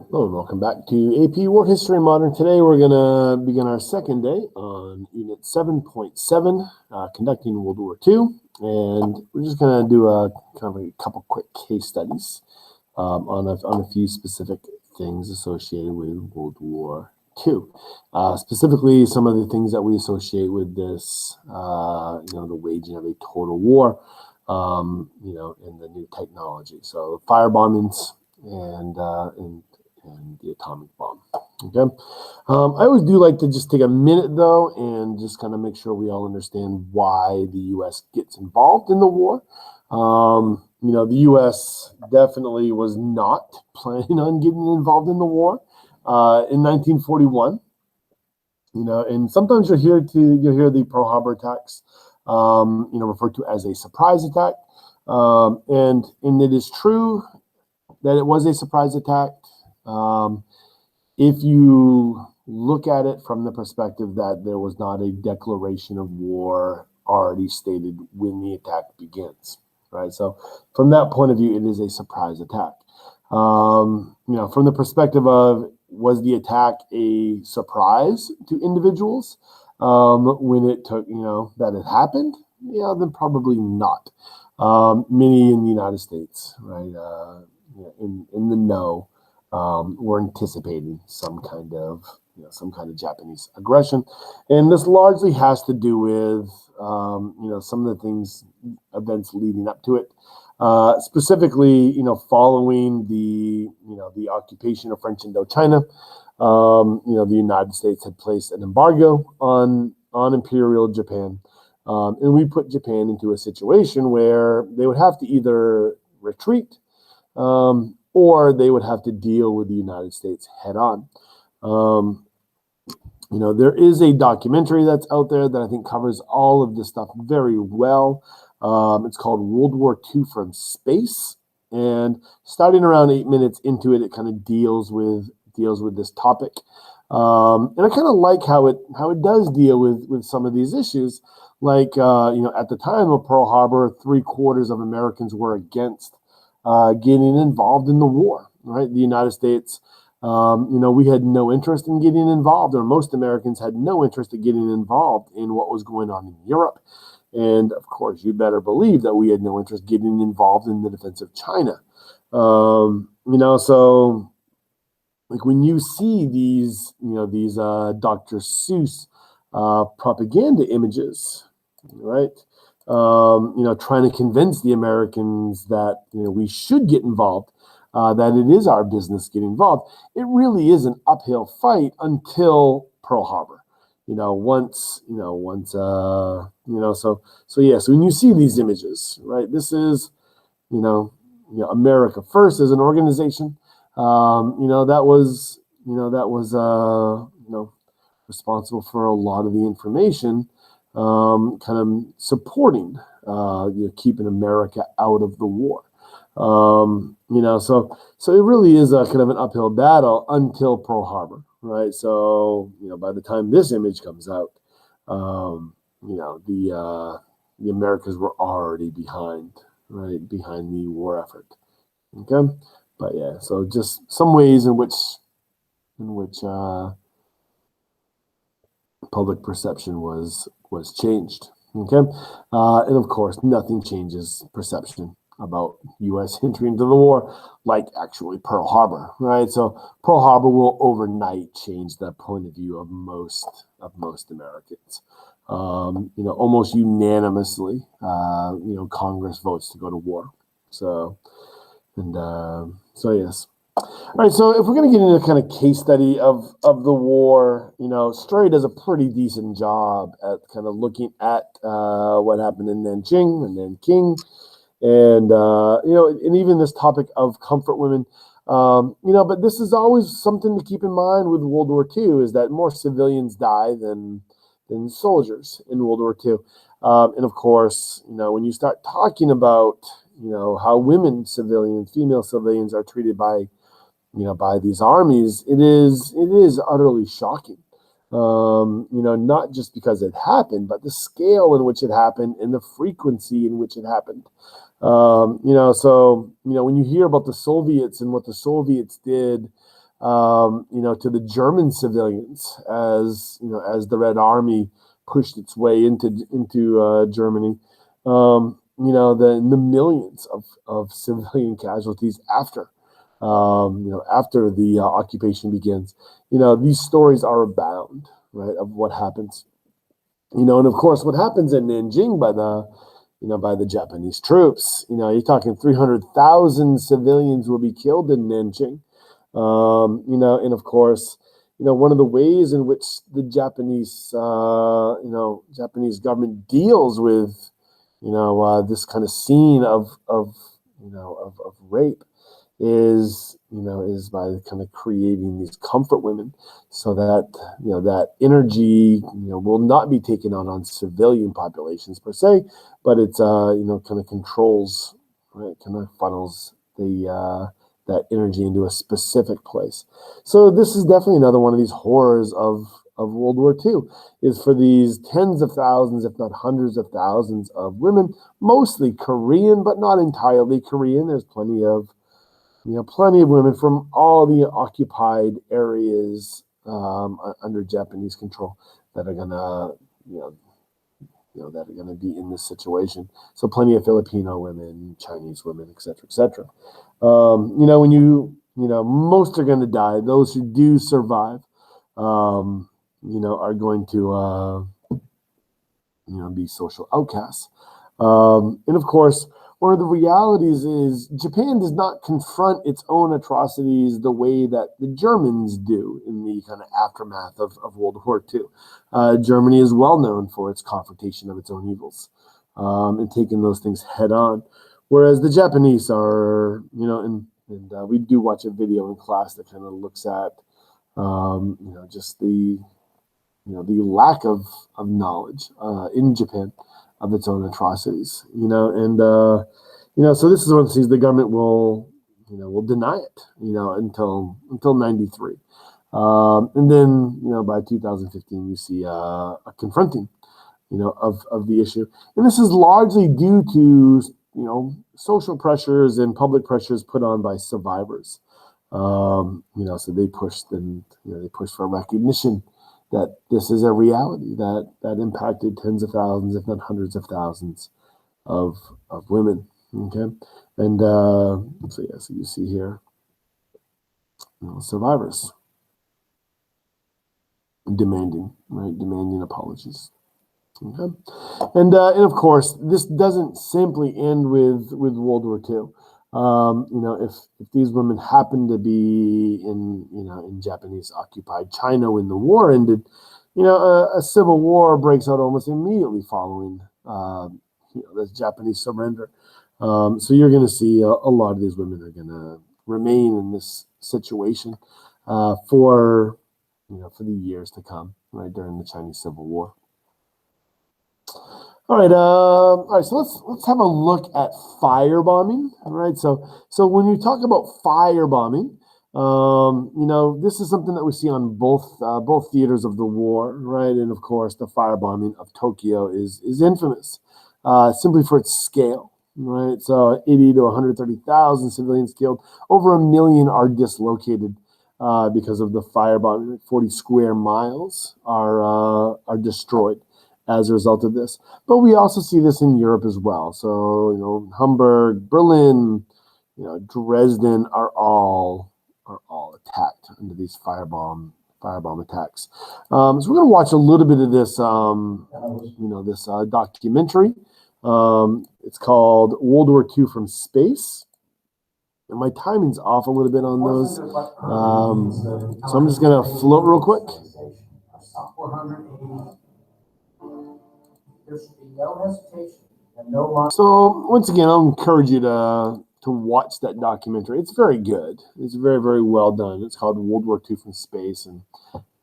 Hello and welcome back to AP War History Modern. Today we're going to begin our second day on Unit 7.7, conducting World War II. And we're just going to do a couple quick case studies on a few specific things associated with World War II. Specifically, some of the things that we associate with this, the waging of a total war, and the new technology. So fire bombings and the atomic bomb. Okay. I always do like to just take a minute though and just kind of make sure we all understand why the U.S. gets involved in the war. The U.S. definitely was not planning on getting involved in the war in 1941. And sometimes you'll hear the Pearl Harbor attacks, referred to as a surprise attack. And it is true that it was a surprise attack. If you look at it from the perspective that there was not a declaration of war already stated when the attack begins, right? So from that point of view, it is a surprise attack. From the perspective of, was the attack a surprise to individuals when it took, that it happened? Yeah, then probably not. Many in the United States, right, in the know, were anticipating some kind of Japanese aggression, and this largely has to do with some of the events leading up to it. Specifically, following the occupation of French Indochina, the United States had placed an embargo on Imperial Japan, and we put Japan into a situation where they would have to either retreat, or they would have to deal with the United States head on. There is a documentary that's out there that I think covers all of this stuff very well. It's called World War II from Space, and starting around 8 minutes into it, it kind of deals with this topic. And I kind of like how it does deal with some of these issues. Like at the time of Pearl Harbor, 3/4 of Americans were against getting involved in the war, right? The United States, we had no interest in getting involved, or most Americans had no interest in getting involved in what was going on in Europe. And of course, you better believe that we had no interest getting involved in the defense of China. So like when you see these Dr. Seuss propaganda images, right? Trying to convince the Americans that we should get involved, that it is our business getting involved. It really is an uphill fight until Pearl Harbor. So when you see these images, right? This is, America First as an organization. That was responsible for a lot of the information. Kind of supporting, keeping America out of the war. So it really is a kind of an uphill battle until Pearl Harbor, right? So, by the time this image comes out, the Americas were already behind the war effort. Okay, but yeah, so just some ways in which public perception was changed. Okay, and of course, nothing changes perception about U.S. entry into the war like actually Pearl Harbor, right? So Pearl Harbor will overnight change the point of view of most Americans. Almost unanimously, Congress votes to go to war. So yes. All right, so if we're going to get into a kind of case study of the war, Stray does a pretty decent job at kind of looking at what happened in Nanjing and Nanking, and and even this topic of comfort women. But this is always something to keep in mind with World War II, is that more civilians die than soldiers in World War II. And of course, when you start talking about how female civilians are treated by these armies, it is utterly shocking. Not just because it happened, but the scale in which it happened and the frequency in which it happened. When you hear about the Soviets and what the Soviets did to the German civilians as the Red Army pushed its way into Germany. The millions of civilian casualties after the occupation begins. These stories are abound, right, of what happens. And of course, what happens in Nanjing by the Japanese troops. You're talking 300,000 civilians will be killed in Nanjing. And of course, one of the ways in which the Japanese government deals with, this kind of scene of rape is by kind of creating these comfort women so that that energy will not be taken on civilian populations per se, but it's kind of controls, right, kind of funnels that energy into a specific place. So this is definitely another one of these horrors of World War II, is for these tens of thousands, if not hundreds of thousands of women, mostly Korean, but not entirely Korean. There's plenty of women from all the occupied areas under Japanese control that are gonna, be in this situation. So plenty of Filipino women, Chinese women, et cetera, et cetera. Most are going to die. Those who do survive, are going to, be social outcasts. And of course, one of the realities is Japan does not confront its own atrocities the way that the Germans do in the kind of aftermath of World War II. Germany is well known for its confrontation of its own evils and taking those things head on. Whereas the Japanese are, and we do watch a video in class that kind of looks at, just the lack of knowledge in Japan of its own atrocities, so this is one of the things the government will deny it, until 93. And then, by 2015, you see a confronting, of the issue. And this is largely due to, social pressures and public pressures put on by survivors. So they push for recognition that this is a reality that impacted tens of thousands, if not hundreds of thousands of women. Okay. And so you see here, survivors demanding apologies. Okay. And of course, this doesn't simply end with World War II. If these women happen to be in Japanese occupied China when the war ended, a civil war breaks out almost immediately following the Japanese surrender. So you're going to see a lot of these women are going to remain in this situation for the years to come, right, during the Chinese Civil War. All right. So let's have a look at firebombing. All right. So when you talk about firebombing, this is something that we see on both theaters of the war, right? And of course, the firebombing of Tokyo is infamous, simply for its scale, right? So 80 to 130,000 civilians killed, over 1 million are dislocated because of the firebombing. 40 square miles are destroyed as a result of this. But we also see this in Europe as well. So, Hamburg, Berlin, Dresden are all attacked under these firebomb attacks. So we're going to watch a little bit of this, this documentary. It's called World War II from Space. And my timing's off a little bit on those. So I'm just going to float real quick. There should be no hesitation and no line. So once again, I'll encourage you to watch that documentary. It's very good. It's very, very well done. It's called World War II from Space, and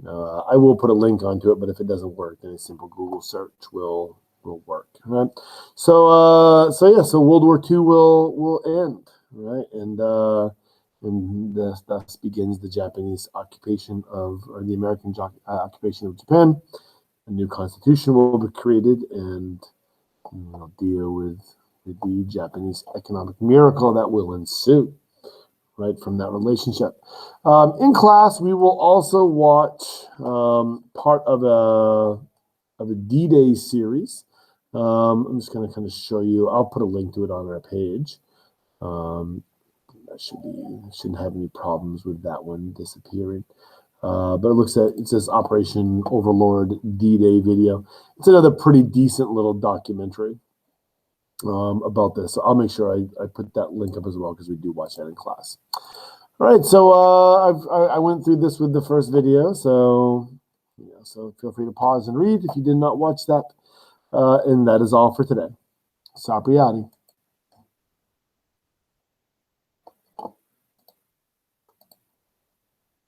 I will put a link onto it. But if it doesn't work, then a simple Google search will work. Right. So World War II will end. Right, and thus begins the Japanese occupation or the American occupation of Japan. A new constitution will be created and deal with the Japanese economic miracle that will ensue. right, from that relationship. In class, we will also watch part of a D-Day series. I'm just going to kind of show you. I'll put a link to it on our page. That shouldn't have any problems with that one disappearing. But it says Operation Overlord D-Day video. It's another pretty decent little documentary about this. So I'll make sure I put that link up as well, because we do watch that in class. All right, so I went through this with the first video, so so feel free to pause and read if you did not watch that. And that is all for today. Sapriati.